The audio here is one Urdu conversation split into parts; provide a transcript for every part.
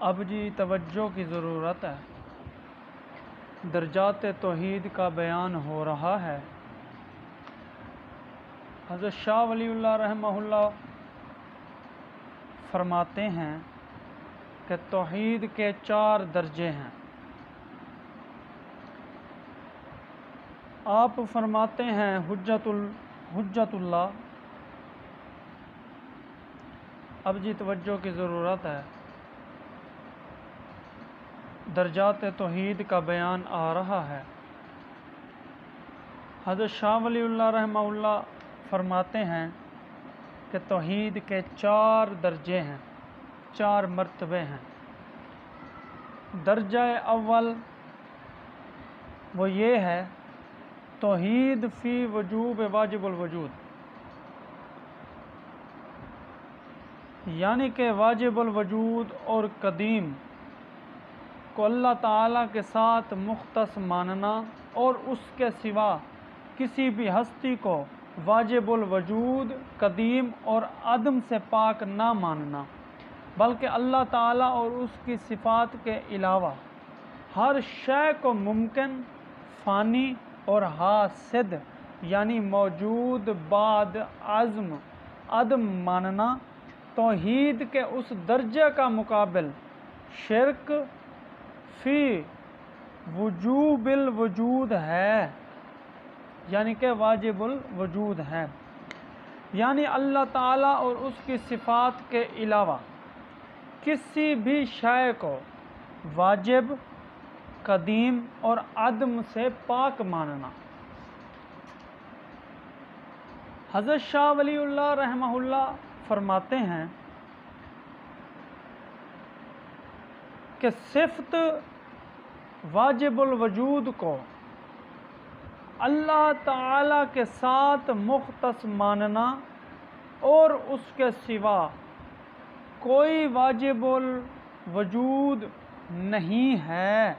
اب جی توجہ کی ضرورت ہے، درجات توحید کا بیان ہو رہا ہے۔ حضرت شاہ ولی اللہ رحمہ اللہ فرماتے ہیں کہ توحید کے 4 درجے ہیں۔ آپ فرماتے ہیں حجت اللہ۔ اب جی توجہ کی ضرورت ہے، درجات توحید کا بیان آ رہا ہے۔ حضرت شاہ ولی اللہ رحمہ اللہ فرماتے ہیں کہ توحید کے 4 درجے ہیں، 4 مرتبے ہیں۔ درجہ اول وہ یہ ہے توحید فی وجوب واجب الوجود، یعنی کہ واجب الوجود اور قدیم کو اللہ تعالیٰ کے ساتھ مختص ماننا اور اس کے سوا کسی بھی ہستی کو واجب الوجود، قدیم اور عدم سے پاک نہ ماننا، بلکہ اللہ تعالیٰ اور اس کی صفات کے علاوہ ہر شے کو ممکن، فانی اور حاسد یعنی موجود بعد عدم ماننا توحید کے اس درجے کا مقابل شرک فی وجوب الوجود ہے، یعنی کہ واجب الوجود ہے، یعنی اللہ تعالیٰ اور اس کی صفات کے علاوہ کسی بھی شے کو واجب، قدیم اور عدم سے پاک ماننا۔ حضرت شاہ ولی اللہ رحمہ اللہ فرماتے ہیں کہ صفت واجب الوجود کو اللہ تعالیٰ کے ساتھ مختص ماننا اور اس کے سوا کوئی واجب الوجود نہیں ہے،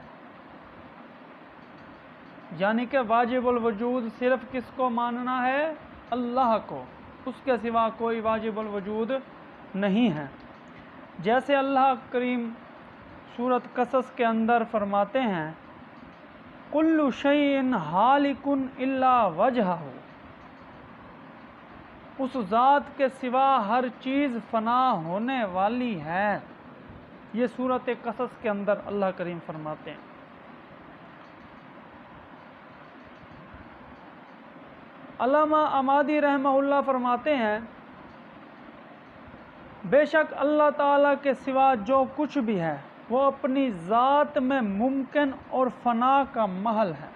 یعنی کہ واجب الوجود صرف کس کو ماننا ہے؟ اللہ کو، اس کے سوا کوئی واجب الوجود نہیں ہے۔ جیسے اللہ کریم سورۃ قصص کے اندر فرماتے ہیں کل شیء ہالک الا وجہہ، اس ذات کے سوا ہر چیز فنا ہونے والی ہے۔ یہ سورۃ قصص کے اندر اللہ کریم فرماتے ہیں۔ علامہ عمادی رحمہ اللہ فرماتے ہیں بے شک اللہ تعالیٰ کے سوا جو کچھ بھی ہے وہ اپنی ذات میں ممکن اور فنا کا محل ہے۔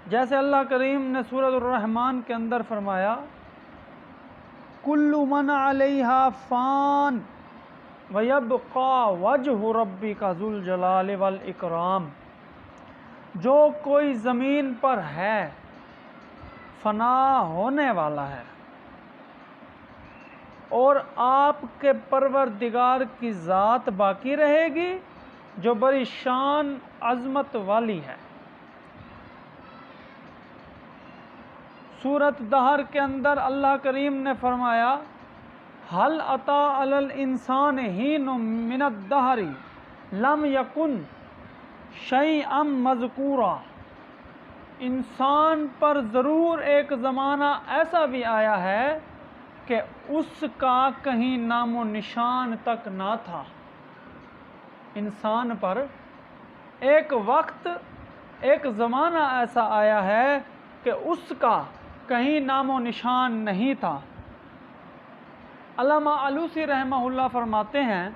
جیسے اللہ کریم نے سورۃ الرحمن کے اندر فرمایا کل من علیہا فان ویبقی وجہ ربک ذو الجلال والاکرام، جو کوئی زمین پر ہے فنا ہونے والا ہے اور آپ کے پروردگار کی ذات باقی رہے گی جو بڑی شان عظمت والی ہے۔ سورۃ دہر کے اندر اللہ کریم نے فرمایا هل اتی علی الانسان حین من الدہر لم یکن شیئا مذکورا، انسان پر ضرور ایک زمانہ ایسا بھی آیا ہے کہ اس کا کہیں نام و نشان تک نہ تھا۔ انسان پر ایک وقت، ایک زمانہ ایسا آیا ہے کہ اس کا کہیں نام و نشان نہیں تھا۔ علامہ علوسی رحمہ اللہ فرماتے ہیں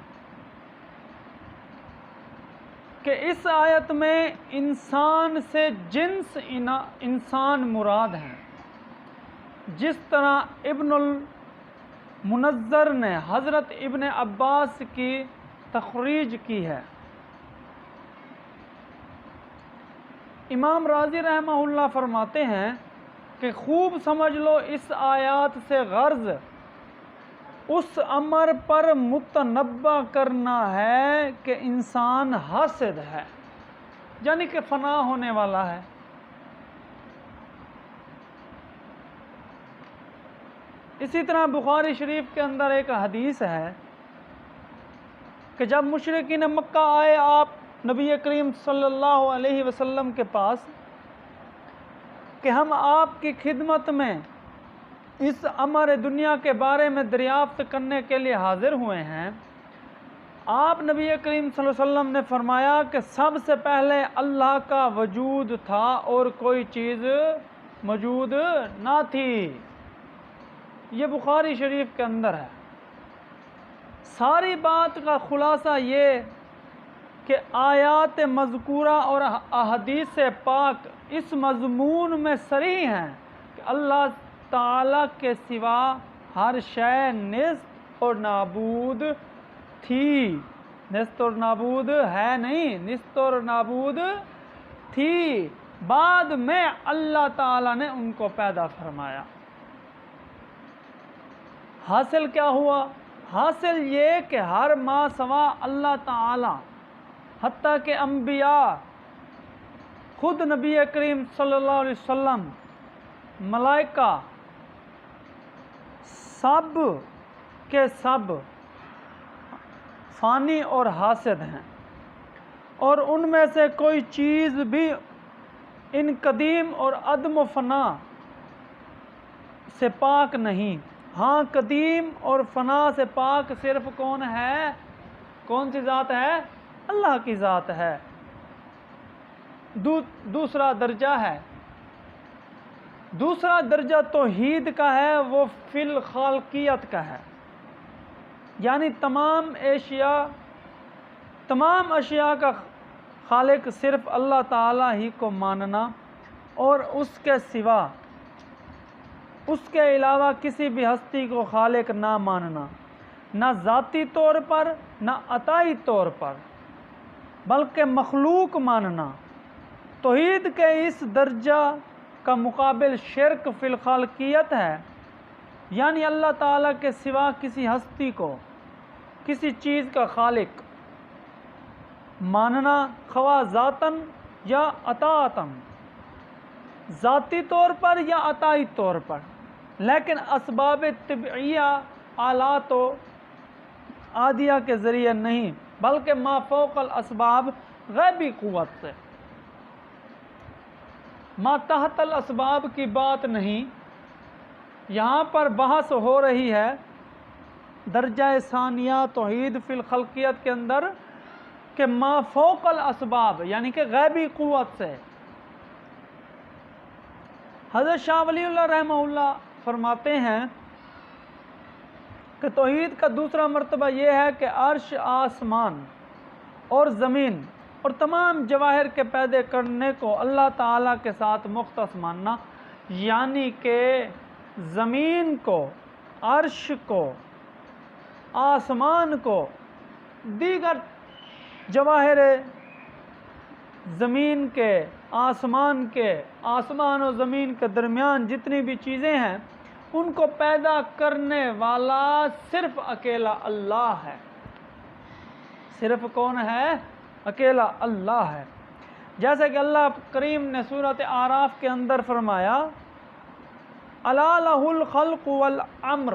کہ اس آیت میں انسان سے جنس انسان مراد ہیں، جس طرح ابن المنذر نے حضرت ابن عباس کی تخریج کی ہے۔ امام راضی رحمہ اللہ فرماتے ہیں کہ خوب سمجھ لو اس آیات سے غرض اس امر پر متنبہ کرنا ہے کہ انسان حاسد ہے، یعنی کہ فنا ہونے والا ہے۔ اسی طرح بخاری شریف کے اندر ایک حدیث ہے کہ جب مشرکین مکہ آئے آپ نبی کریم صلی اللہ علیہ وسلم کے پاس کہ ہم آپ کی خدمت میں اس امر دنیا کے بارے میں دریافت کرنے کے لیے حاضر ہوئے ہیں، آپ نبی کریم صلی اللہ علیہ وسلم نے فرمایا کہ سب سے پہلے اللہ کا وجود تھا اور کوئی چیز موجود نہ تھی۔ یہ بخاری شریف کے اندر ہے۔ ساری بات کا خلاصہ یہ کہ آیات مذکورہ اور احادیث پاک اس مضمون میں صریح ہیں کہ اللہ تعالیٰ کے سوا ہر شے نیست اور نابود تھی۔ نیست اور نابود ہے نہیں، نیست اور نابود تھی، بعد میں اللہ تعالیٰ نے ان کو پیدا فرمایا۔ حاصل کیا ہوا؟ حاصل یہ کہ ہر ما سوا اللہ تعالیٰ، حتیٰ کہ انبیاء، خود نبی کریم صلی اللہ علیہ وسلم، ملائکہ، سب کے سب فانی اور حاسد ہیں، اور ان میں سے کوئی چیز بھی ان قدیم اور عدم و فنا سے پاک نہیں۔ ہاں، قدیم اور فنا سے پاک صرف کون ہے؟ کون سی ذات ہے؟ اللہ کی ذات ہے۔ دوسرا درجہ ہے، دوسرا درجہ توحید کا ہے، وہ فی الخالقیت کا ہے، یعنی تمام اشیاء کا خالق صرف اللہ تعالیٰ ہی کو ماننا اور اس کے سوا، اس کے علاوہ کسی بھی ہستی کو خالق نہ ماننا، نہ ذاتی طور پر نہ عطائی طور پر، بلکہ مخلوق ماننا۔ توحید کے اس درجہ کا مقابل شرک فی الخالقیت ہے، یعنی اللہ تعالیٰ کے سوا کسی ہستی کو، کسی چیز کا خالق ماننا، خواہ ذاتاً یا عطاءً، ذاتی طور پر یا عطائی طور پر، لیکن اسباب طبعیہ، آلات و عادیہ کے ذریعے نہیں، بلکہ ما فوق الاسباب، غیبی قوت سے۔ ما تحت الاسباب کی بات نہیں، یہاں پر بحث ہو رہی ہے درجہ ثانیہ توحید فی الخلقیت کے اندر کہ ما فوق الاسباب، یعنی کہ غیبی قوت سے۔ حضرت شاہ ولی اللہ رحمہ اللہ فرماتے ہیں کہ توحید کا دوسرا مرتبہ یہ ہے کہ عرش، آسمان اور زمین اور تمام جواہر کے پیدا کرنے کو اللہ تعالیٰ کے ساتھ مختص ماننا، یعنی کہ زمین کو، عرش کو، آسمان کو، دیگر جواہر زمین کے، آسمان کے، آسمان و زمین کے درمیان جتنی بھی چیزیں ہیں، ان کو پیدا کرنے والا صرف اکیلا اللہ ہے۔ صرف کون ہے؟ اکیلا اللہ ہے۔ جیسے کہ اللہ کریم نے سورۃ اعراف کے اندر فرمایا، الا لہ الخلق والامر،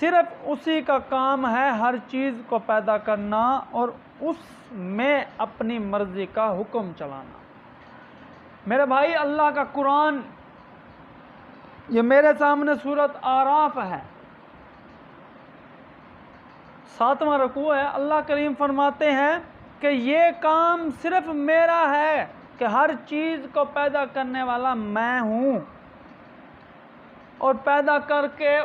صرف اسی کا کام ہے ہر چیز کو پیدا کرنا اور اس میں اپنی مرضی کا حکم چلانا۔ میرے بھائی، اللہ کا قرآن، یہ میرے سامنے سورۃ اعراف ہے، 7واں رکوع ہے۔ اللہ کریم فرماتے ہیں کہ یہ کام صرف میرا ہے کہ ہر چیز کو پیدا کرنے والا میں ہوں، اور پیدا کر کے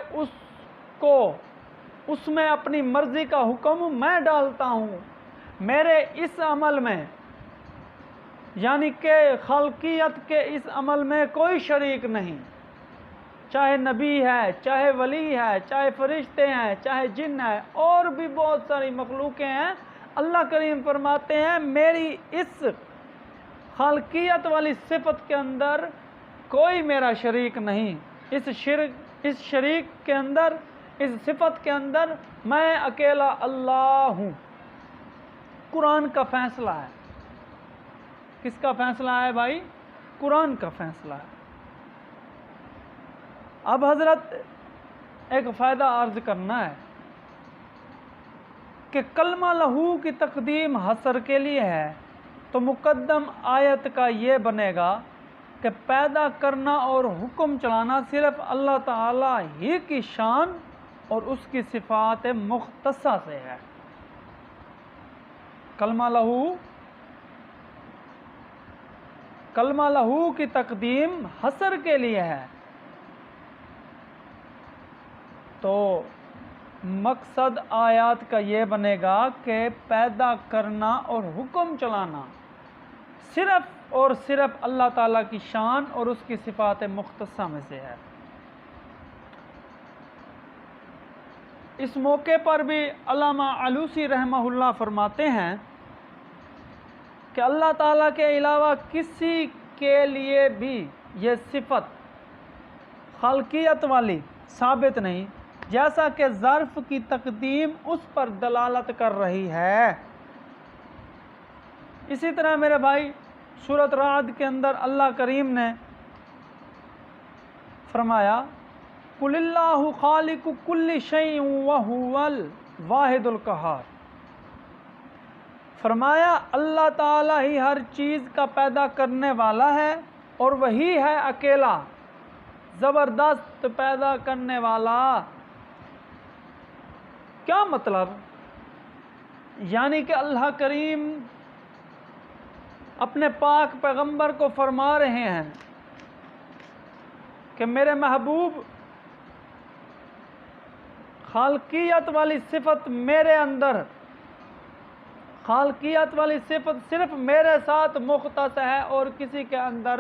اس میں اپنی مرضی کا حکم میں ڈالتا ہوں۔ میرے اس عمل میں، یعنی کہ خلقیت کے اس عمل میں کوئی شریک نہیں، چاہے نبی ہے، چاہے ولی ہے، چاہے فرشتے ہیں، چاہے جن ہیں، اور بھی بہت ساری مخلوقیں ہیں۔ اللہ کریم فرماتے ہیں میری اس خالقیت والی صفت کے اندر کوئی میرا شریک نہیں، اس شریک کے اندر، اس صفت کے اندر میں اکیلا اللہ ہوں۔ قرآن کا فیصلہ ہے۔ کس کا فیصلہ ہے بھائی؟ قرآن کا فیصلہ ہے۔ اب حضرت ایک فائدہ عرض کرنا ہے کہ کلمہ لہو کی تقدیم حصر کے لیے ہے، تو مقدم آیت کا یہ بنے گا کہ پیدا کرنا اور حکم چلانا صرف اللہ تعالی ہی کی شان اور اس کی صفات مختصہ سے ہے۔ کلمہ لہو کی تقدیم حصر کے لیے ہے، تو مقصد آیات کا یہ بنے گا کہ پیدا کرنا اور حکم چلانا صرف اور صرف اللہ تعالیٰ کی شان اور اس کی صفات مختصہ میں سے ہے۔ اس موقع پر بھی علامہ علوسی رحمہ اللہ فرماتے ہیں کہ اللہ تعالیٰ کے علاوہ کسی کے لیے بھی یہ صفت خالقیت والی ثابت نہیں، جیسا کہ ظرف کی تقدیم اس پر دلالت کر رہی ہے۔ اسی طرح میرے بھائی سورۃ رعد کے اندر اللہ کریم نے فرمایا قُلِ اللَّهُ خَالِقُ كُلِّ شَيْءٍ وَهُوَ الْوَاحِدُ الْقَهَّارُ، فرمایا اللہ تعالیٰ ہی ہر چیز کا پیدا کرنے والا ہے اور وہی ہے اکیلا زبردست پیدا کرنے والا۔ کیا مطلب؟ یعنی کہ اللہ کریم اپنے پاک پیغمبر کو فرما رہے ہیں کہ میرے محبوب خالقیت والی صفت میرے اندر، خالقیت والی صفت صرف میرے ساتھ مختص ہے اور کسی کے اندر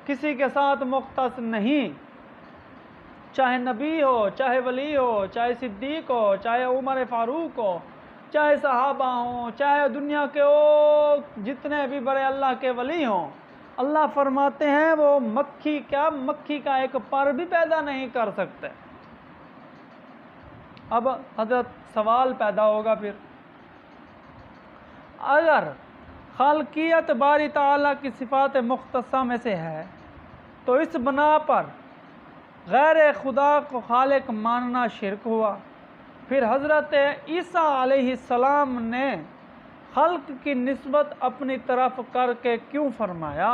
کسی کے ساتھ مختص نہیں، چاہے نبی ہو، چاہے ولی ہو، چاہے صدیق ہو، چاہے عمر فاروق ہو، چاہے صحابہ ہوں، چاہے دنیا کے جتنے بھی بڑے اللہ کے ولی ہوں، اللہ فرماتے ہیں وہ مکھی کا ایک پر بھی پیدا نہیں کر سکتے۔ اب حضرت سوال پیدا ہوگا پھر، اگر خالقیت باری تعالیٰ کی صفات مختصہ میں سے ہے تو اس بنا پر غیر خدا کو خالق ماننا شرک ہوا۔ پھر حضرت عیسیٰ علیہ السلام نے خلق کی نسبت اپنی طرف کر کے کیوں فرمایا؟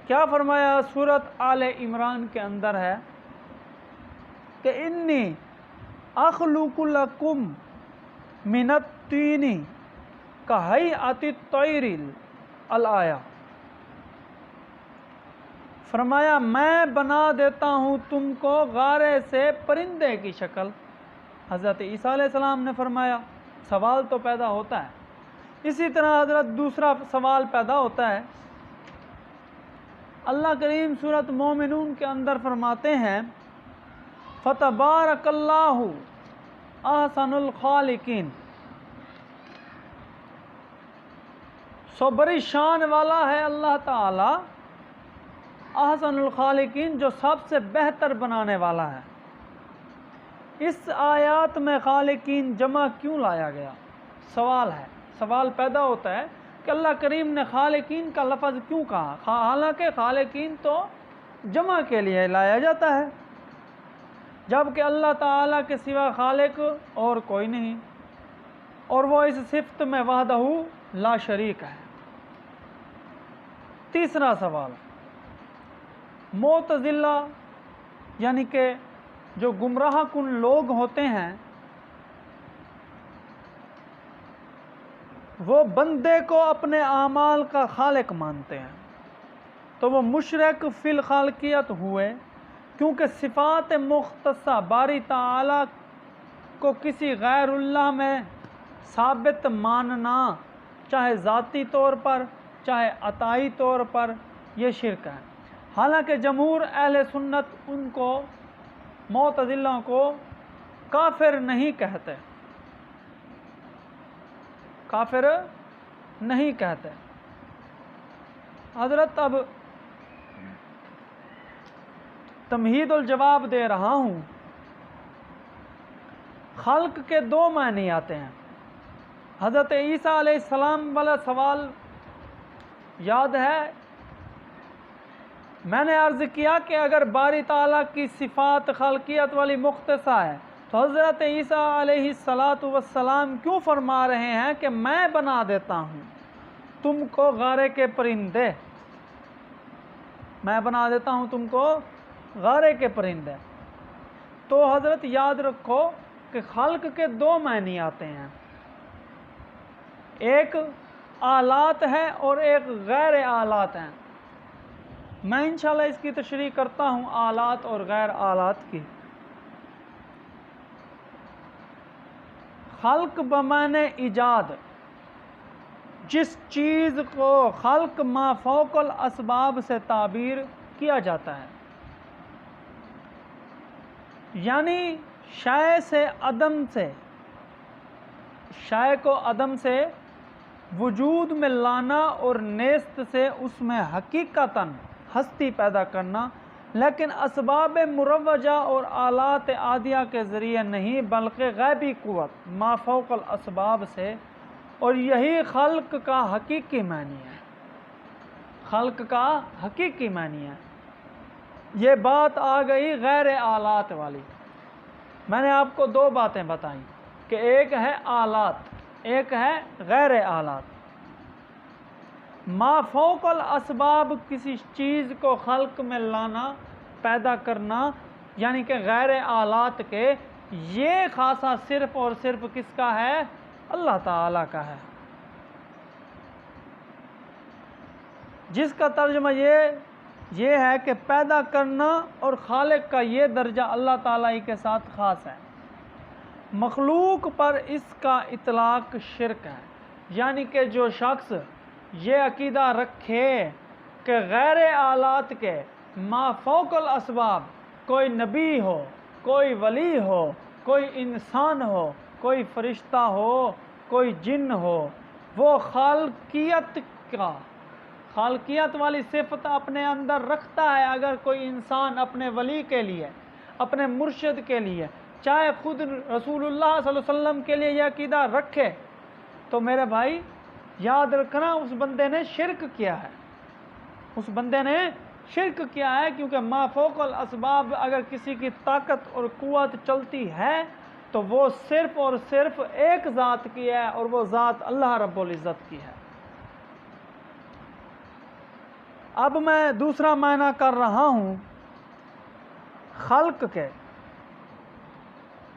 کیا فرمایا؟ سورۃ آل عمران کے اندر ہے کہ انی اخلق لکم من الطین کہیئۃ الطیر الآیہ، فرمایا میں بنا دیتا ہوں تم کو غارے سے پرندے کی شکل۔ حضرت عیسیٰ علیہ السلام نے فرمایا، سوال تو پیدا ہوتا ہے۔ اسی طرح حضرت دوسرا سوال پیدا ہوتا ہے، اللہ کریم سورۃ مومنون کے اندر فرماتے ہیں فَتَبَارَكَ اللَّهُ أَحْسَنُ الْخَالِقِينَ، سو بڑی شان والا ہے اللہ تعالی احسن الخالقین، جو سب سے بہتر بنانے والا ہے۔ اس آیات میں خالقین جمع کیوں لایا گیا؟ سوال ہے، سوال پیدا ہوتا ہے کہ اللہ کریم نے خالقین کا لفظ کیوں کہا، حالانکہ خالقین تو جمع کے لیے لایا جاتا ہے، جبکہ اللہ تعالیٰ کے سوا خالق اور کوئی نہیں، اور وہ اس صفت میں وحدہ لا شریک ہے۔ تیسرا سوال، معتزلہ یعنی کہ جو گمراہ کن لوگ ہوتے ہیں وہ بندے کو اپنے اعمال کا خالق مانتے ہیں، تو وہ مشرک فی الخالقیت ہوئے، کیونکہ صفات مختصہ باری تعالیٰ کو کسی غیر اللہ میں ثابت ماننا، چاہے ذاتی طور پر چاہے عطائی طور پر، یہ شرک ہے۔ حالانکہ جمہور اہل سنت ان کو، معتزلہ کو کافر نہیں کہتے، کافر نہیں کہتے۔ حضرت اب تمہید الجواب دے رہا ہوں۔ خلق کے دو معنی آتے ہیں۔ حضرت عیسیٰ علیہ السلام والا سوال یاد ہے، میں نے عرض کیا کہ اگر باری تعالیٰ کی صفات خالقیت والی مختصہ ہے تو حضرت عیسیٰ علیہ السلام کیوں فرما رہے ہیں کہ میں بنا دیتا ہوں تم کو غارے کے پرندے، میں بنا دیتا ہوں تم کو غارے کے پرندے؟ تو حضرت یاد رکھو کہ خلق کے دو معنی آتے ہیں، ایک آلات ہے اور ایک غیر آلات ہیں۔ میں انشاءاللہ اس کی تشریح کرتا ہوں آلات اور غیر آلات کی۔ خلق بمعنی ایجاد، جس چیز کو خلق ما فوق الاسباب سے تعبیر کیا جاتا ہے، یعنی شے سے عدم سے، شے کو عدم سے وجود میں لانا اور نیست سے اس میں حقیقتاً ہستی پیدا کرنا، لیکن اسباب مروجہ اور آلات عادیہ کے ذریعے نہیں بلکہ غیبی قوت ما فوق الاسباب سے، اور یہی خلق کا حقیقی معنی ہے، خلق کا حقیقی معنی ہے۔ یہ بات آ گئی غیر آلات والی۔ میں نے آپ کو دو باتیں بتائیں کہ ایک ہے آلات، ایک ہے غیر آلات۔ ما فوق الاسباب کسی چیز کو خلق میں لانا، پیدا کرنا، یعنی کہ غیر آلات کے، یہ خاصہ صرف اور صرف کس کا ہے؟ اللہ تعالیٰ کا ہے، جس کا ترجمہ یہ ہے کہ پیدا کرنا اور خالق کا یہ درجہ اللہ تعالیٰ ہی کے ساتھ خاص ہے۔ مخلوق پر اس کا اطلاق شرک ہے، یعنی کہ جو شخص یہ عقیدہ رکھے کہ غیر آلات کے ما فوق الاسباب، کوئی نبی ہو، کوئی ولی ہو، کوئی انسان ہو، کوئی فرشتہ ہو، کوئی جن ہو، وہ خالقیت والی صفت اپنے اندر رکھتا ہے، اگر کوئی انسان اپنے ولی کے لیے، اپنے مرشد کے لیے، چاہے خود رسول اللہ صلی اللہ علیہ وسلم کے لیے یہ عقیدہ رکھے، تو میرے بھائی یاد رکھنا اس بندے نے شرک کیا ہے، اس بندے نے شرک کیا ہے، کیونکہ ما فوق الاسباب اگر کسی کی طاقت اور قوت چلتی ہے تو وہ صرف اور صرف ایک ذات کی ہے، اور وہ ذات اللہ رب العزت کی ہے۔ اب میں دوسرا معنی کر رہا ہوں خلق کے۔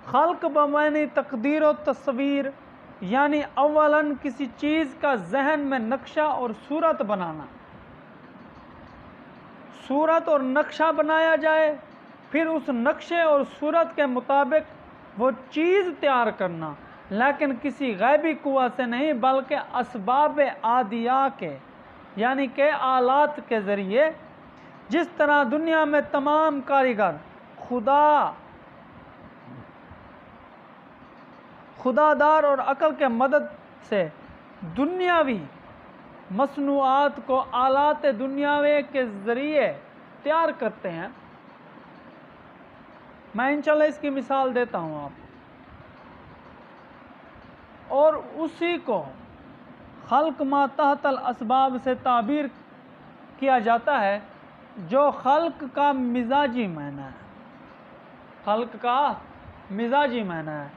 خلق بمعنی تقدیر و تصویر، یعنی اولاً کسی چیز کا ذہن میں نقشہ اور صورت بنانا، صورت اور نقشہ بنایا جائے، پھر اس نقشے اور صورت کے مطابق وہ چیز تیار کرنا، لیکن کسی غیبی قوت سے نہیں بلکہ اسباب عادیہ کے، یعنی کہ آلات کے ذریعے۔ جس طرح دنیا میں تمام کاریگر خدادار اور عقل کے مدد سے دنیاوی مصنوعات کو آلات دنیاوی کے ذریعے تیار کرتے ہیں، میں انشاءاللہ اس کی مثال دیتا ہوں آپ، اور اسی کو خلق ما تحت الاسباب سے تعبیر کیا جاتا ہے، جو خلق کا مزاجی معنی ہے، خلق کا مزاجی معنی ہے۔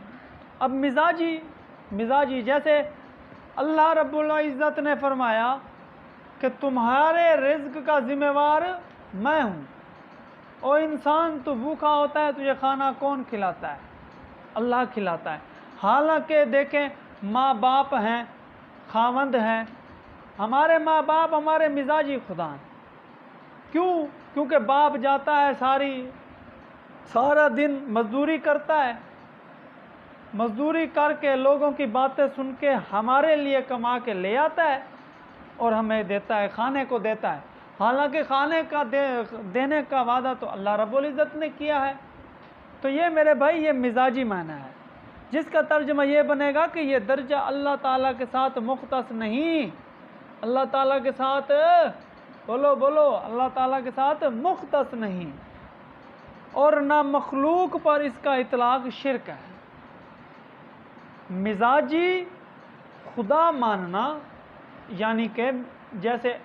اب مزاجی جیسے اللہ رب العزت نے فرمایا کہ تمہارے رزق کا ذمہ وار میں ہوں، اور انسان تو بھوکا ہوتا ہے، تجھے کھانا کون کھلاتا ہے؟ اللہ کھلاتا ہے۔ حالانکہ دیکھیں ماں باپ ہیں، خاوند ہیں، ہمارے ماں باپ ہمارے مزاجی خدا ہیں۔ کیونکہ باپ جاتا ہے سارا دن مزدوری کرتا ہے، مزدوری کر کے لوگوں کی باتیں سن کے ہمارے لیے کما کے لے آتا ہے اور ہمیں دیتا ہے، کھانے کو دیتا ہے، حالانکہ کھانے کا دینے کا وعدہ تو اللہ رب العزت نے کیا ہے۔ تو یہ میرے بھائی یہ مزاجی معنی ہے، جس کا ترجمہ یہ بنے گا کہ یہ درجہ اللہ تعالیٰ کے ساتھ مختص نہیں، اللہ تعالیٰ کے ساتھ بولو اللہ تعالیٰ کے ساتھ مختص نہیں، اور نہ مخلوق پر اس کا اطلاق شرک ہے۔ مزاجی خدا ماننا، یعنی کہ جیسے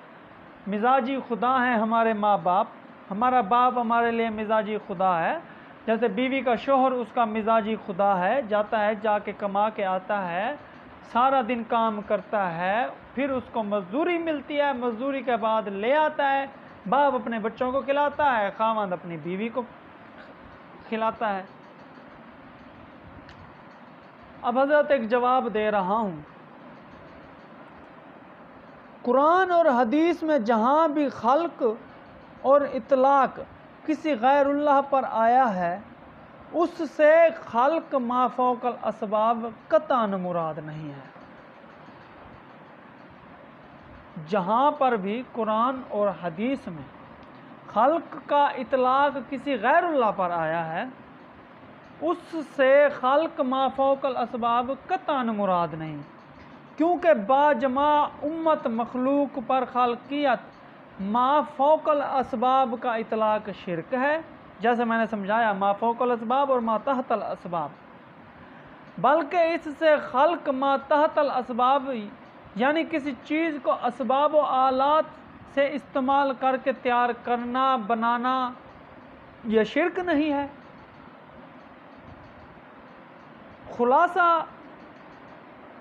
مزاجی خدا ہیں ہمارے ماں باپ، ہمارا باپ ہمارے لیے مزاجی خدا ہے، جیسے بیوی کا شوہر اس کا مزاجی خدا ہے، جاتا ہے جا کے کما کے آتا ہے، سارا دن کام کرتا ہے، پھر اس کو مزدوری ملتی ہے، مزدوری کے بعد لے آتا ہے، باپ اپنے بچوں کو کھلاتا ہے، خاوند اپنی بیوی کو کھلاتا ہے۔ اب حضرت ایک جواب دے رہا ہوں، قرآن اور حدیث میں جہاں بھی خلق اور اطلاق کسی غیر اللہ پر آیا ہے، اس سے خلق ما فوق الاسباب قطعاً مراد نہیں ہے۔ جہاں پر بھی قرآن اور حدیث میں خلق کا اطلاق کسی غیر اللہ پر آیا ہے، اس سے خلق ما فوق الاسباب قطعاً مراد نہیں، کیونکہ باجماع امت مخلوق پر خالقیت ما فوق الاسباب کا اطلاق شرک ہے، جیسے میں نے سمجھایا ما فوق الاسباب اور ما تحت الاسباب، بلکہ اس سے خلق ما تحت الاسباب یعنی کسی چیز کو اسباب و آلات سے استعمال کر کے تیار کرنا، بنانا، یہ شرک نہیں ہے۔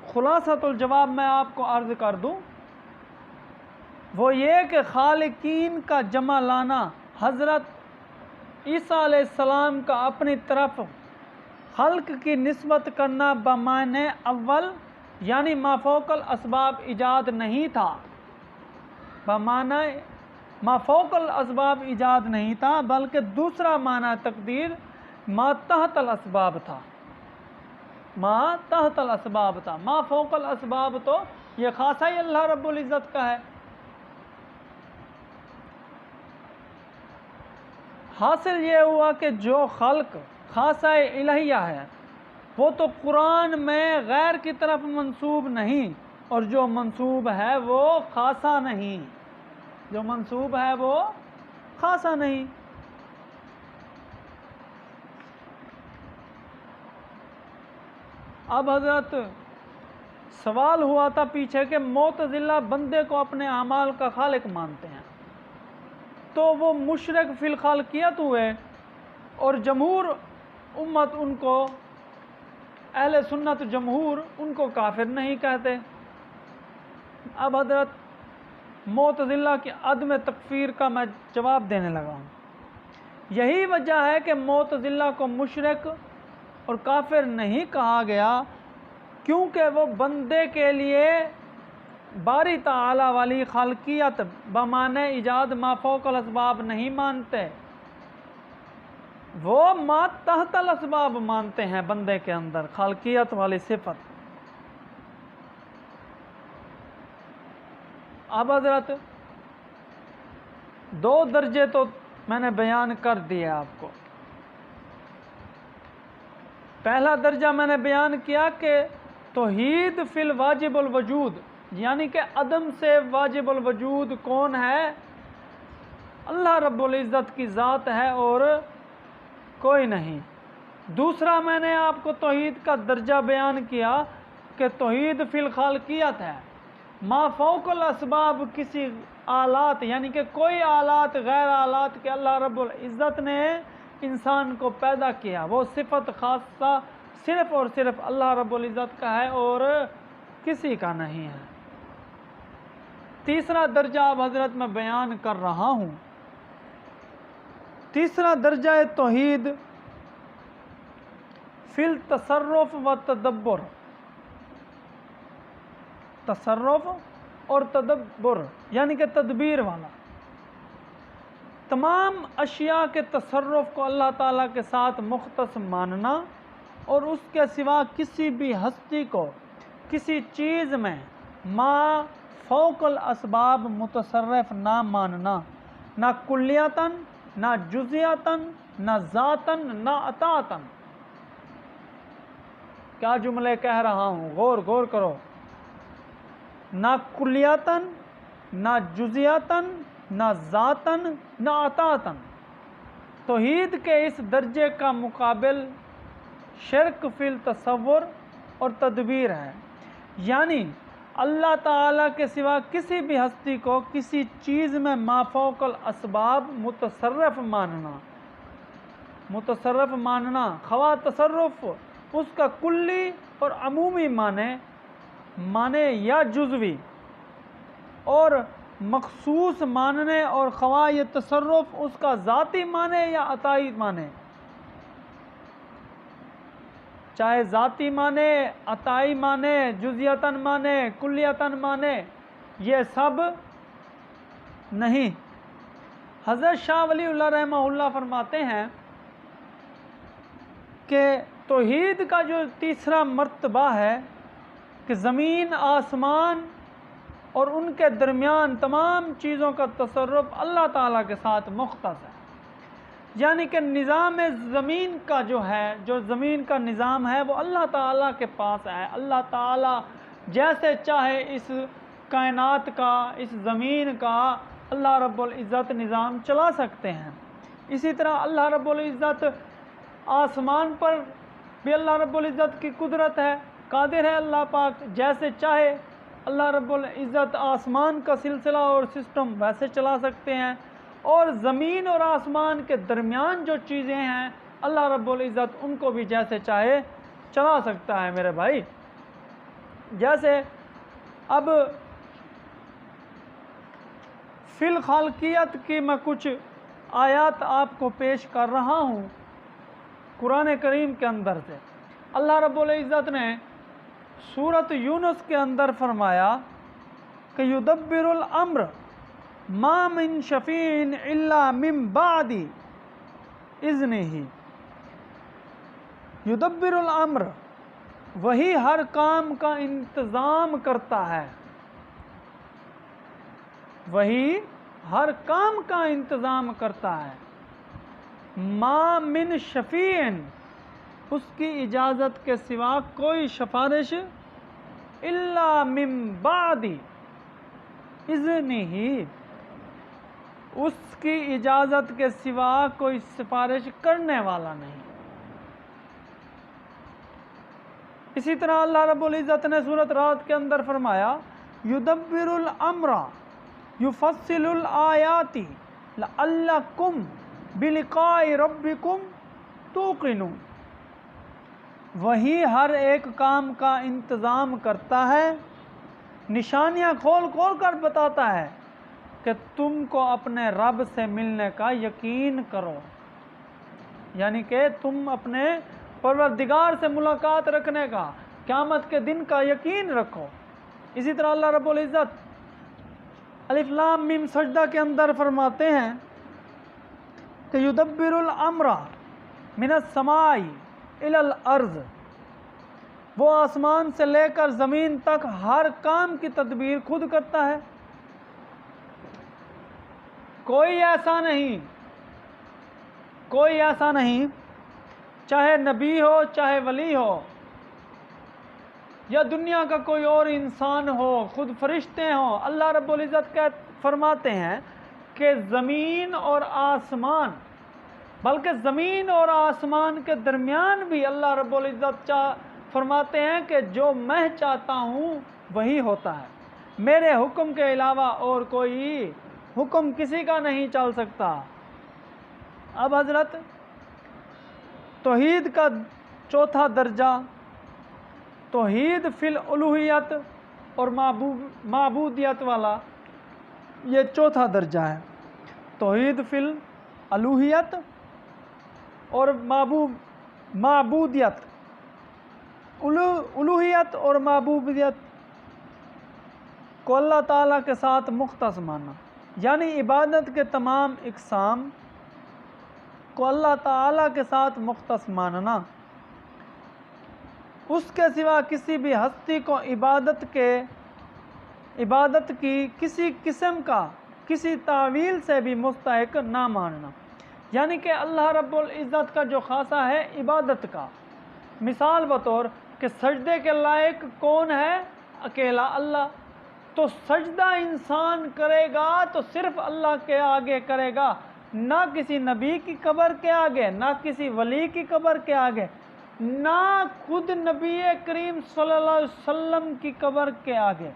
خلاصۃ الجواب میں آپ کو عرض کر دوں، وہ یہ کہ خالقین کا جمع لانا، حضرت عیسیٰ علیہ السلام کا اپنی طرف خلق کی نسبت کرنا بمعنی اول یعنی ما فوق الاسباب ایجاد نہیں تھا، بمعنی ما فوق الاسباب ایجاد نہیں تھا، بلکہ دوسرا معنی تقدیر ما تحت الاسباب تھا، ما تحت الاسباب تھا۔ ما فوق الاسباب تو یہ خاصہ ہی اللہ رب العزت کا ہے۔ حاصل یہ ہوا کہ جو خلق خاصہ الہیہ ہے وہ تو قرآن میں غیر کی طرف منسوب نہیں، اور جو منسوب ہے وہ خاصہ نہیں، جو منسوب ہے وہ خاصہ نہیں۔ اب حضرت سوال ہوا تھا پیچھے کہ معتزلہ بندے کو اپنے اعمال کا خالق مانتے ہیں، تو وہ مشرک فی الخالقیت ہوئے، اور جمہور امت ان کو، اہل سنت جمہور ان کو کافر نہیں کہتے۔ اب حضرت معتزلہ کی عدم تکفیر کا میں جواب دینے لگا ہوں۔ یہی وجہ ہے کہ معتزلہ کو مشرک اور کافر نہیں کہا گیا، کیونکہ وہ بندے کے لیے باری تعالی والی خالقیت بمعنی ایجاد ما فوق الاسباب نہیں مانتے، وہ ما تحت الاسباب مانتے ہیں بندے کے اندر خالقیت والی صفت۔ اب حضرت دو درجے تو میں نے بیان کر دیے آپ کو۔ پہلا درجہ میں نے بیان کیا کہ توحید فی الواجب الوجود، یعنی کہ عدم سے واجب الوجود کون ہے؟ اللہ رب العزت کی ذات ہے اور کوئی نہیں۔ دوسرا میں نے آپ کو توحید کا درجہ بیان کیا کہ توحید فی الخالقیت ہے، ما فوق الاسباب کسی آلات یعنی کہ کوئی آلات غیر آلات کے اللہ رب العزت نے انسان کو پیدا کیا، وہ صفت خاصہ صرف اور صرف اللہ رب العزت کا ہے اور کسی کا نہیں ہے۔ تیسرا درجہ اب حضرت میں بیان کر رہا ہوں۔ تیسرا درجہ توحید فی التصرف و تدبر، تصرف اور تدبر یعنی کہ تدبیر والا، تمام اشیاء کے تصرف کو اللہ تعالیٰ کے ساتھ مختص ماننا، اور اس کے سوا کسی بھی ہستی کو کسی چیز میں ما فوق الاسباب متصرف نہ ماننا، نہ کلیتاً، نہ جزیاتاً، نہ ذاتاً، نہ عطاءً۔ کیا جملے کہہ رہا ہوں، غور کرو۔ نہ کلیاتاً، نہ جزیاتاً، نہ ذاتاً، نہ عطاءً۔ توحید کے اس درجے کا مقابل شرک فی التصور اور تدبیر ہے، یعنی اللہ تعالیٰ کے سوا کسی بھی ہستی کو کسی چیز میں ما فوق الاسباب متصرف ماننا، متصرف ماننا، خواہ تصرف اس کا کلی اور عمومی معنی یا جزوی، اور مخصوص ماننے اور خواہ یہ تصرف اس کا ذاتی معنی یا عطائی معنی، چاہے ذاتی معنی، عطائی معنی، جزیتاً معنی، کلیتاً معنی، یہ سب نہیں۔ حضرت شاہ ولی اللہ رحمہ اللہ فرماتے ہیں کہ توحید کا جو تیسرا مرتبہ ہے کہ زمین، آسمان اور ان کے درمیان تمام چیزوں کا تصرف اللہ تعالیٰ کے ساتھ مختص ہے، یعنی کہ نظام زمین کا جو زمین کا نظام ہے وہ اللہ تعالیٰ کے پاس ہے۔ اللہ تعالیٰ جیسے چاہے اس کائنات کا، اس زمین کا اللہ رب العزت نظام چلا سکتے ہیں۔ اسی طرح اللہ رب العزت آسمان پر بھی اللہ رب العزت کی قدرت ہے، قادر ہے اللہ پاک، جیسے چاہے اللہ رب العزت آسمان کا سلسلہ اور سسٹم ویسے چلا سکتے ہیں، اور زمین اور آسمان کے درمیان جو چیزیں ہیں اللہ رب العزت ان کو بھی جیسے چاہے چلا سکتا ہے میرے بھائی۔ جیسے اب فی الخالقیت کی میں کچھ آیات آپ کو پیش کر رہا ہوں قرآن کریم کے اندر سے۔ اللہ رب العزت نے سورۃ یونس کے اندر فرمایا کہ یدبر الامر ما من شفیع الا من بعد اذنہ۔ یدبر الامر، وہی ہر کام کا انتظام کرتا ہے، وہی ہر کام کا انتظام کرتا ہے۔ ما من شفیع، اس کی اجازت کے سوا کوئی سفارش، الا من بعد اذنہ، اس کی اجازت کے سوا کوئی سفارش کرنے والا نہیں۔ اسی طرح اللہ رب العزت نے سورۃ رعد کے اندر فرمایا یدبر الامر یفصل الآیات لعلکم بلقاء ربکم توقنون۔ وہی ہر ایک کام کا انتظام کرتا ہے، نشانیاں کھول کھول کر بتاتا ہے کہ تم کو اپنے رب سے ملنے کا یقین کرو، یعنی کہ تم اپنے پروردگار سے ملاقات رکھنے کا، قیامت کے دن کا یقین رکھو۔ اسی طرح اللہ رب العزت الف لام میم سجدہ کے اندر فرماتے ہیں کہ یدبر الامر من السماء الی الارض، وہ آسمان سے لے کر زمین تک ہر کام کی تدبیر خود کرتا ہے۔ کوئی ایسا نہیں، چاہے نبی ہو، چاہے ولی ہو، یا دنیا کا کوئی اور انسان ہو، خود فرشتے ہوں، اللہ رب العزت فرماتے ہیں کہ زمین اور آسمان، بلکہ زمین اور آسمان کے درمیان بھی اللہ رب العزت فرماتے ہیں کہ جو میں چاہتا ہوں وہی ہوتا ہے، میرے حکم کے علاوہ اور کوئی حکم کسی کا نہیں چل سکتا۔ اب حضرت توحید کا چوتھا درجہ، توحید فی الالوہیت اور معبودیت والا، یہ چوتھا درجہ ہے۔ توحید فی الالوہیت اور معبودیت، الوہیت اور معبودیت کو اللہ تعالیٰ کے ساتھ مختص ماننا، یعنی عبادت کے تمام اقسام کو اللہ تعالیٰ کے ساتھ مختص ماننا، اس کے سوا کسی بھی ہستی کو عبادت کی کسی قسم کا کسی تعویل سے بھی مستحق نہ ماننا، یعنی کہ اللہ رب العزت کا جو خاصہ ہے عبادت کا، مثال بطور کہ سجدے کے لائق کون ہے؟ اکیلا اللہ، تو سجدہ انسان کرے گا تو صرف اللہ کے آگے کرے گا، نہ کسی نبی کی قبر کے آگے، نہ کسی ولی کی قبر کے آگے، نہ خود نبی کریم صلی اللہ علیہ وسلم کی قبر کے آگے۔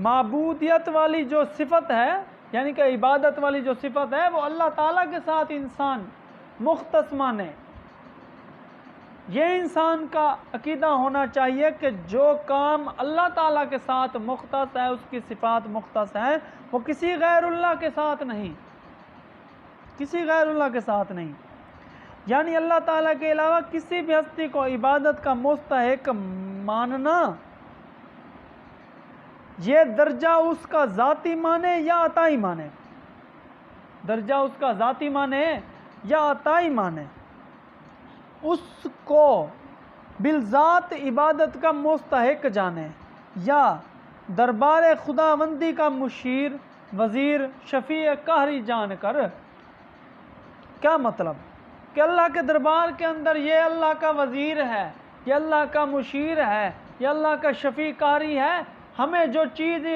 معبودیت والی جو صفت ہے یعنی کہ عبادت والی جو صفت ہے وہ اللہ تعالیٰ کے ساتھ انسان مختص مانے۔ یہ انسان کا عقیدہ ہونا چاہیے کہ جو کام اللہ تعالیٰ کے ساتھ مختص ہے، اس کی صفات مختص ہیں، وہ کسی غیر اللہ کے ساتھ نہیں، کسی غیر اللہ کے ساتھ نہیں۔ یعنی اللہ تعالیٰ کے علاوہ کسی بھی ہستی کو عبادت کا مستحق ماننا، یہ درجہ اس کا ذاتی مانے یا عطائی مانے، درجہ اس کا ذاتی مانے یا عطائی مانے، اس کو بالذات عبادت کا مستحق جانے یا دربار خداوندی کا مشیر، وزیر، شفیع قہری جان کر۔ کیا مطلب؟ کہ اللہ کے دربار کے اندر یہ اللہ کا وزیر ہے، یہ اللہ کا مشیر ہے، یہ اللہ کا شفیع قہری ہے، ہمیں جو چیز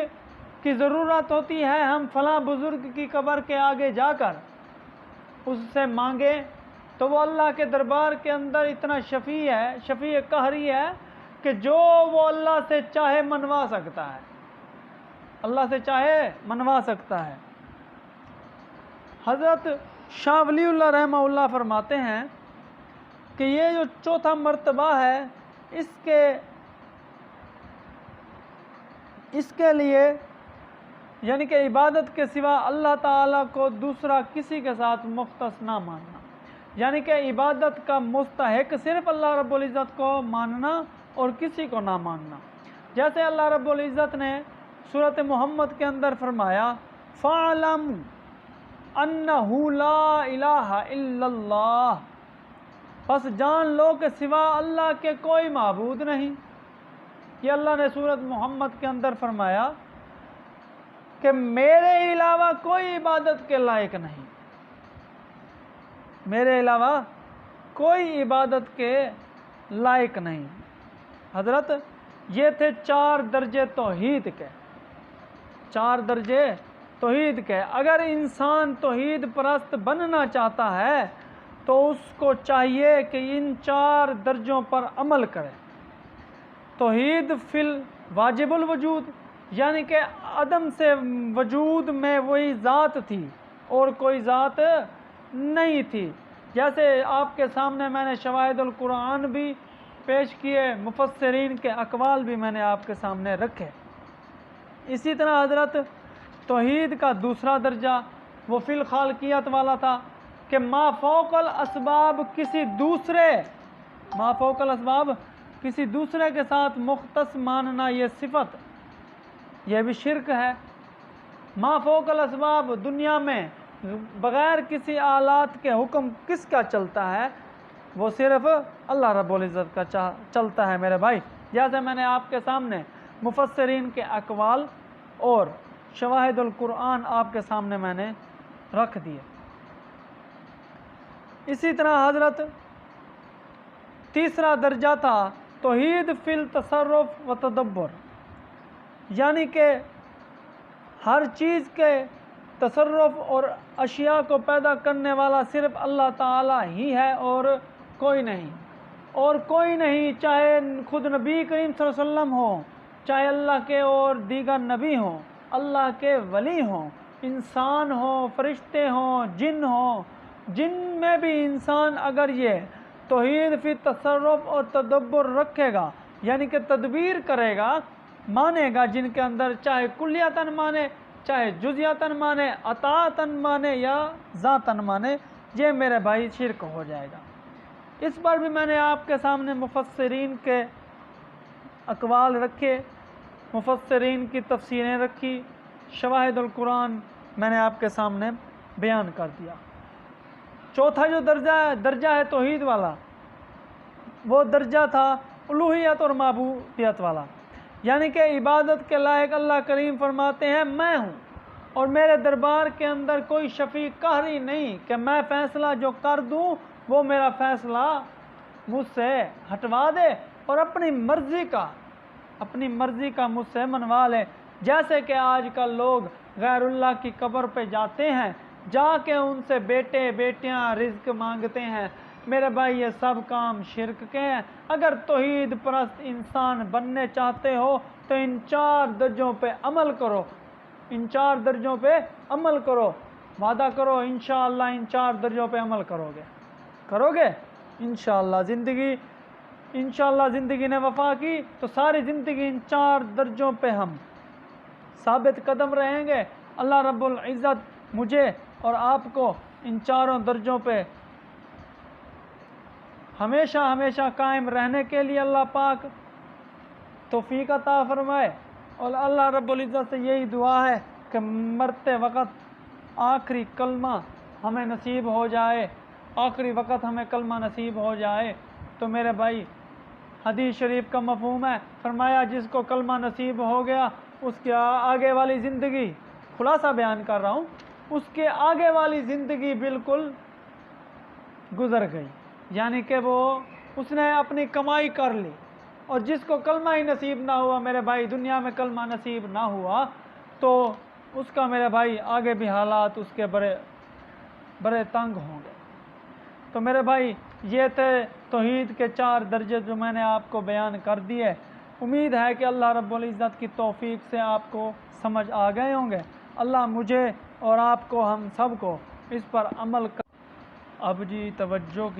کی ضرورت ہوتی ہے ہم فلاں بزرگ کی قبر کے آگے جا کر اس سے مانگے، تو وہ اللہ کے دربار کے اندر اتنا شفیع ہے، شفیع قہری ہے کہ جو وہ اللہ سے چاہے منوا سکتا ہے، اللہ سے چاہے منوا سکتا ہے۔ حضرت شاہ ولی اللہ رحمہ اللہ فرماتے ہیں کہ یہ جو چوتھا مرتبہ ہے، اس کے لیے یعنی کہ عبادت کے سوا اللہ تعالیٰ کو دوسرا کسی کے ساتھ مختص نہ ماننا، یعنی کہ عبادت کا مستحق صرف اللہ رب العزت کو ماننا اور کسی کو نہ ماننا۔ جیسے اللہ رب العزت نے سورۃ محمد کے اندر فرمایا فَاعْلَمْ أَنَّهُ لَا إِلَٰهَ إِلَّا اللَّهُ، پس جان لو کہ سوا اللہ کے کوئی معبود نہیں۔ یہ اللہ نے سورۃ محمد کے اندر فرمایا کہ میرے علاوہ کوئی عبادت کے لائق نہیں، میرے علاوہ کوئی عبادت کے لائق نہیں۔ حضرت یہ تھے 4 درجے توحید کے، 4 درجے توحید کے۔ اگر انسان توحید پرست بننا چاہتا ہے تو اس کو چاہیے کہ ان 4 درجوں پر عمل کرے۔ توحید فی الواجب الوجود، یعنی کہ عدم سے وجود میں وہی ذات تھی اور کوئی ذات نہیں تھی۔ جیسے آپ کے سامنے میں نے شواہد القرآن بھی پیش کیے، مفسرین کے اقوال بھی میں نے آپ کے سامنے رکھے۔ اسی طرح حضرت توحید کا دوسرا درجہ وہ فی الخالقیت والا تھا کہ ما فوق الاسباب کسی دوسرے کے ساتھ مختص ماننا، یہ صفت یہ بھی شرک ہے۔ ما فوق الاسباب، دنیا میں بغیر کسی آلات کے حکم کس کا چلتا ہے؟ وہ صرف اللہ رب العزت کا چلتا ہے میرے بھائی۔ جیسے میں نے آپ کے سامنے مفسرین کے اقوال اور شواہد القرآن آپ کے سامنے میں نے رکھ دیے۔ اسی طرح حضرت تیسرا درجہ تھا توحید فی التصرف و تدبر، یعنی کہ ہر چیز کے تصرف اور اشیاء کو پیدا کرنے والا صرف اللہ تعالیٰ ہی ہے اور کوئی نہیں، اور کوئی نہیں، چاہے خود نبی کریم صلی اللہ علیہ وسلم ہو، چاہے اللہ کے اور دیگر نبی ہوں، اللہ کے ولی ہوں، انسان ہوں، فرشتے ہوں، جن میں بھی انسان اگر یہ توحید فی تصرف اور تدبر رکھے گا، یعنی کہ تدبیر کرے گا، مانے گا، جن کے اندر چاہے کلیتاً مانے، چاہے جزیاتاً مانے، عطاعتاً مانے یا ذاتاً مانے، یہ میرے بھائی شرک ہو جائے گا۔ اس پر بھی میں نے آپ کے سامنے مفسرین کے اقوال رکھے، مفسرین کی تفسیریں رکھی، شواہد القرآن میں نے آپ کے سامنے بیان کر دیا۔ چوتھا جو درجہ ہے توحید والا، وہ درجہ تھا الوہیت اور معبودیت والا، یعنی کہ عبادت کے لائق اللہ کریم فرماتے ہیں میں ہوں اور میرے دربار کے اندر کوئی شفیع قہری نہیں کہ میں فیصلہ جو کر دوں وہ میرا فیصلہ مجھ سے ہٹوا دے اور اپنی مرضی کا مجھ سے منوا لے۔ جیسے کہ آج کل لوگ غیر اللہ کی قبر پہ جاتے ہیں، جا کے ان سے بیٹے بیٹیاں رزق مانگتے ہیں۔ میرے بھائی یہ سب کام شرک کے ہیں۔ اگر توحید پرست انسان بننے چاہتے ہو تو ان 4 درجوں پہ عمل کرو، ان 4 درجوں پہ عمل کرو، وعدہ کرو انشاءاللہ ان 4 درجوں پہ عمل کرو گے انشاءاللہ۔ زندگی نے وفا کی تو ساری زندگی ان 4 درجوں پہ ہم ثابت قدم رہیں گے۔ اللہ رب العزت مجھے اور آپ کو ان 4 درجوں پہ ہمیشہ ہمیشہ قائم رہنے کے لیے اللہ پاک توفیق عطا فرمائے، اور اللہ رب العزت سے یہی دعا ہے کہ مرتے وقت آخری کلمہ ہمیں نصیب ہو جائے، آخری وقت ہمیں کلمہ نصیب ہو جائے۔ تو میرے بھائی حدیث شریف کا مفہوم ہے، فرمایا جس کو کلمہ نصیب ہو گیا اس کے آگے والی زندگی، خلاصہ بیان کر رہا ہوں، اس کے آگے والی زندگی بالکل گزر گئی، یعنی کہ اس نے اپنی کمائی کر لی۔ اور جس کو کلمہ ہی نصیب نہ ہوا میرے بھائی، دنیا میں کلمہ نصیب نہ ہوا، تو اس کا میرے بھائی آگے بھی حالات اس کے بڑے تنگ ہوں گے۔ تو میرے بھائی یہ تھے توحید کے 4 درجے جو میں نے آپ کو بیان کر دیے۔ امید ہے کہ اللہ رب العزت کی توفیق سے آپ کو سمجھ آ گئے ہوں گے۔ اللہ مجھے اور آپ کو، ہم سب کو اس پر عمل کر۔ اب جی توجہ کی